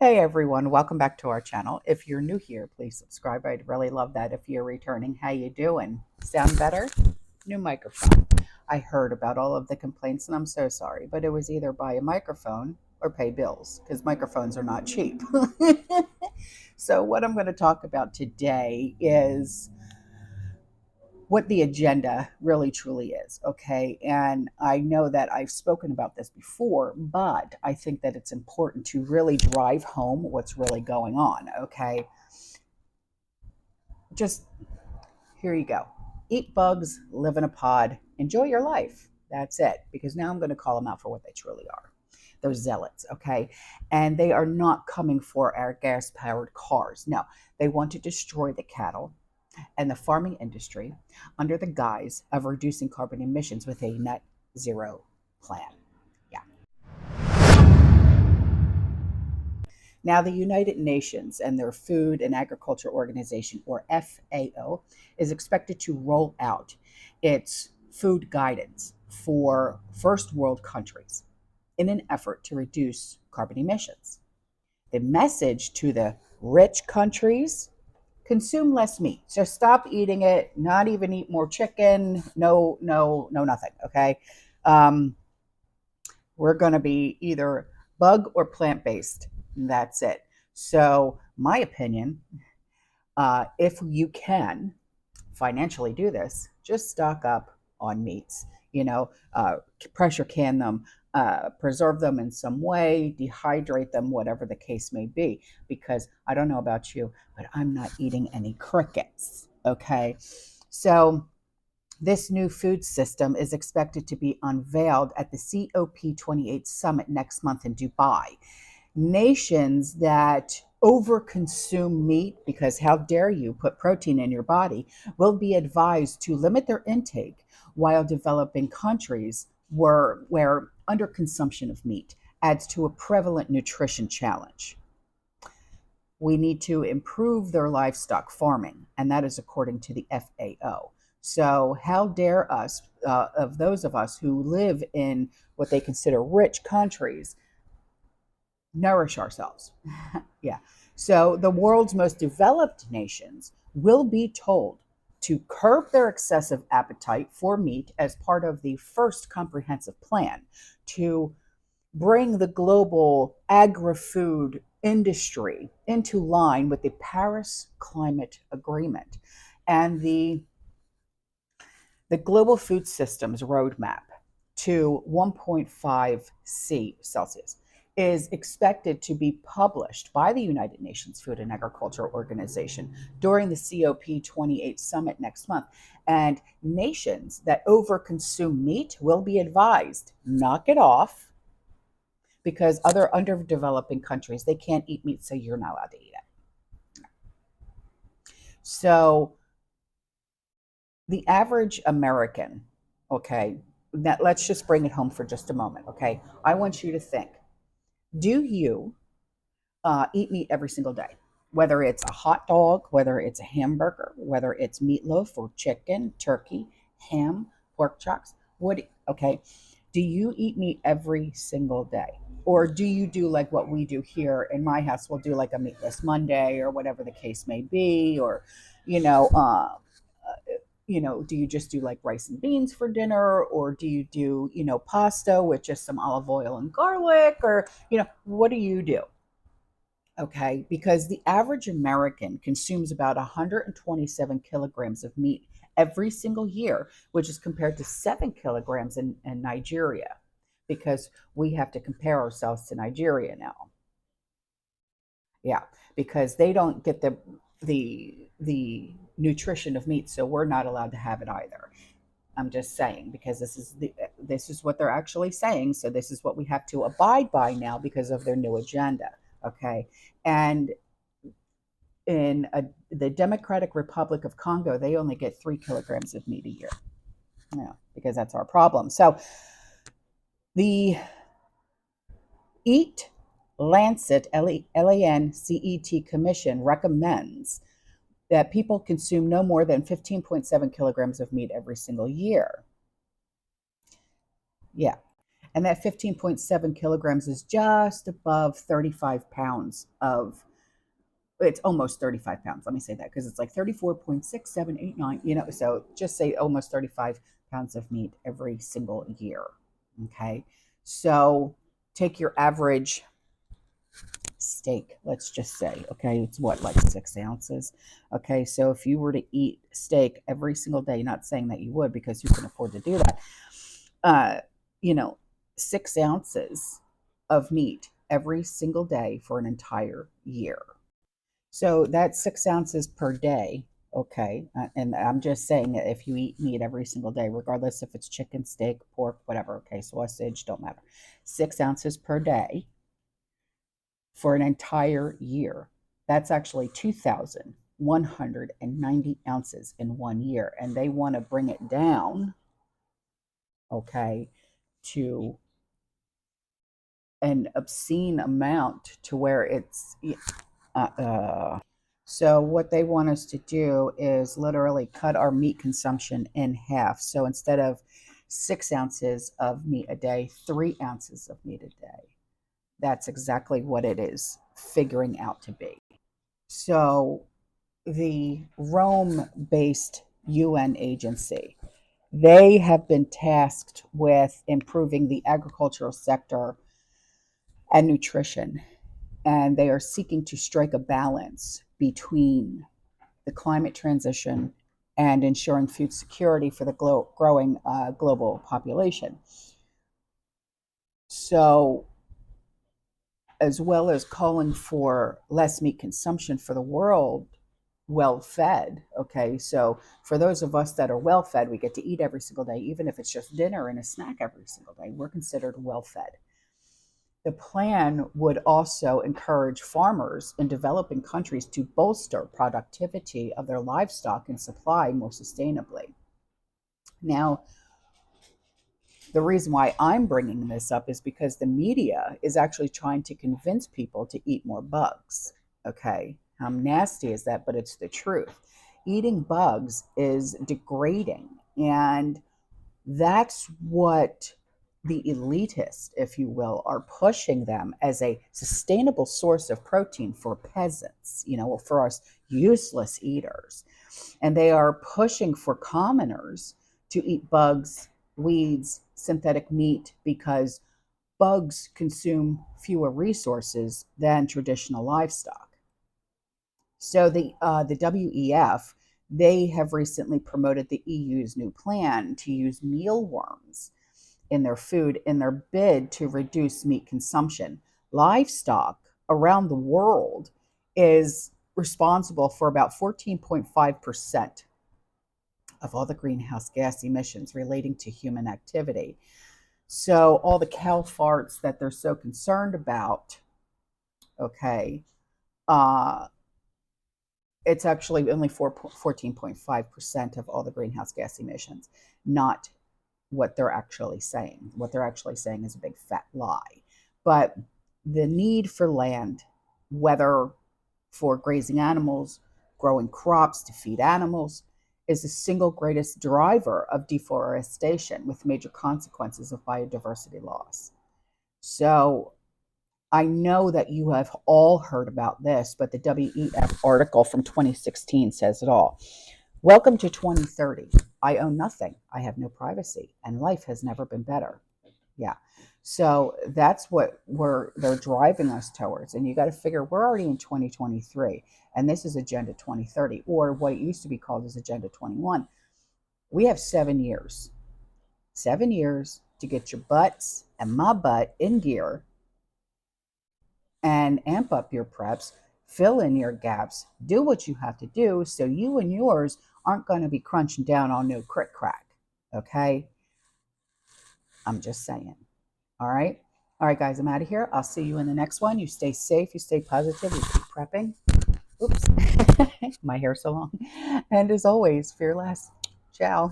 Hey everyone, welcome back to our channel. If you're new here, please subscribe. I'd really love that. If you're returning, how you doing? Sound better? New microphone. I heard about all of the complaints and I'm so sorry, but it was either buy a microphone or pay bills because microphones are not cheap. So what I'm going to talk about today is what the agenda really truly is, okay? And I know that I've spoken about this before, but I think that it's important to really drive home what's really going on, okay? Just here you go. Eat bugs, live in a pod, enjoy your life. That's it. Because now I'm going to call them out for what they truly are. They're zealots, okay? And they are not coming for our gas powered cars. No, they want to destroy the cattle and the farming industry under the guise of reducing carbon emissions with a net zero plan. Yeah. Now, the United Nations and their Food and Agriculture Organization, or FAO, is expected to roll out its food guidance for first world countries in an effort to reduce carbon emissions. The message to the rich countries: consume less meat. Just stop eating it, not even eat more chicken. No, no, no, nothing. Okay. Um, we're going to be either bug or plant based. That's it. So, my opinion, if you can financially do this, just stock up on meats. You know, pressure can them, preserve them in some way, dehydrate them, whatever the case may be. Because I don't know about you, but I'm not eating any crickets. Okay. So, this new food system is expected to be unveiled at the COP28 summit next month in Dubai. Nations that overconsume meat, because how dare you put protein in your body, will be advised to limit their intake, while developing countries where underconsumption of meat adds to a prevalent nutrition challenge. We need to improve their livestock farming, and that is according to the FAO. So, how dare us, of those of us who live in what they consider rich countries, nourish ourselves? Yeah. So, the world's most developed nations will be told to curb their excessive appetite for meat as part of the first comprehensive plan to bring the global agri-food industry into line with the Paris Climate Agreement and the Global Food Systems Roadmap to 1.5 C Celsius is expected to be published by the United Nations Food and Agriculture Organization during the COP28 summit next month. And nations that overconsume meat will be advised: knock it off, because other underdeveloping countries, they can't eat meat, so you're not allowed to eat it. So the average American, okay, that, let's just bring it home for just a moment, okay? I want you to think: do you eat meat every single day? Whether it's a hot dog, whether it's a hamburger, whether it's meatloaf or chicken, turkey, ham, pork chops, what? Okay, do you eat meat every single day? Or do you do like what we do here in my house? We'll do like a meatless Monday or whatever the case may be, or you know, do you just do like rice and beans for dinner, or do you do pasta with just some olive oil and garlic, or what do you do? Okay, because the average American consumes about 127 kilograms of meat every single year, which is compared to 7 kilograms in Nigeria, because we have to compare ourselves to Nigeria now. Yeah, because they don't get the nutrition of meat, so we're not allowed to have it either. I'm just saying, because this is what they're actually saying. So this is what we have to abide by now because of their new agenda. Okay, and in the Democratic Republic of Congo, they only get 3 kilograms of meat a year. Yeah, because that's our problem. So the Eat Lancet, LANCET Commission recommends that people consume no more than 15.7 kilograms of meat every single year. Yeah. And that 15.7 kilograms is just above 35 pounds of, it's almost 35 pounds. Let me say that because it's like 34.6789, so just say almost 35 pounds of meat every single year. Okay. So take your average steak, let's just say, okay, it's what, like 6 ounces. Okay, so if you were to eat steak every single day, not saying that you would because you can afford to do that, uh, you know, 6 ounces of meat every single day for an entire year. So that's 6 ounces per day. Okay. And I'm just saying that if you eat meat every single day, regardless if it's chicken, steak, pork, whatever, okay, sausage, don't matter. 6 ounces per day for an entire year. That's actually 2,190 ounces in 1 year. And they want to bring it down, okay, to an obscene amount to where it's so what they want us to do is literally cut our meat consumption in half. So instead of 6 ounces of meat a day, 3 ounces of meat a day. That's exactly what it is figuring out to be. So the Rome-based UN agency, they have been tasked with improving the agricultural sector and nutrition, and they are seeking to strike a balance between the climate transition and ensuring food security for the growing global population. So, as well as calling for less meat consumption for the world well fed. Okay, so for those of us that are well fed, we get to eat every single day, even if it's just dinner and a snack every single day, we're considered well fed. The plan would also encourage farmers in developing countries to bolster productivity of their livestock and supply more sustainably. Now, the reason why I'm bringing this up is because the media is actually trying to convince people to eat more bugs. Okay, how nasty is that? But it's the truth. Eating bugs is degrading, and that's what the elitists, if you will, are pushing them as a sustainable source of protein for peasants, for us useless eaters. And they are pushing for commoners to eat bugs, weeds, synthetic meat, because bugs consume fewer resources than traditional livestock. So the WEF, they have recently promoted the EU's new plan to use mealworms in their food in their bid to reduce meat consumption. Livestock around the world is responsible for about 14.5% of all the greenhouse gas emissions relating to human activity. So all the cow farts that they're so concerned about, okay, it's actually only 14.5% of all the greenhouse gas emissions, not what they're actually saying. What they're actually saying is a big fat lie. But the need for land, whether for grazing animals, growing crops to feed animals, is the single greatest driver of deforestation with major consequences of biodiversity loss. So I know that you have all heard about this, but the WEF article from 2016 says it all. Welcome to 2030. I own nothing. I have no privacy, and life has never been better. Yeah. So that's what they're driving us towards. And you got to figure we're already in 2023, and this is Agenda 2030, or what it used to be called as Agenda 21. We have 7 years. 7 years to get your butts and my butt in gear and amp up your preps, fill in your gaps, do what you have to do so you and yours aren't going to be crunching down on no crick crack. Okay? I'm just saying. All right? All right, guys, I'm out of here. I'll see you in the next one. You stay safe, you stay positive, you keep prepping. Oops. My hair's so long. And as always, fear less. Ciao.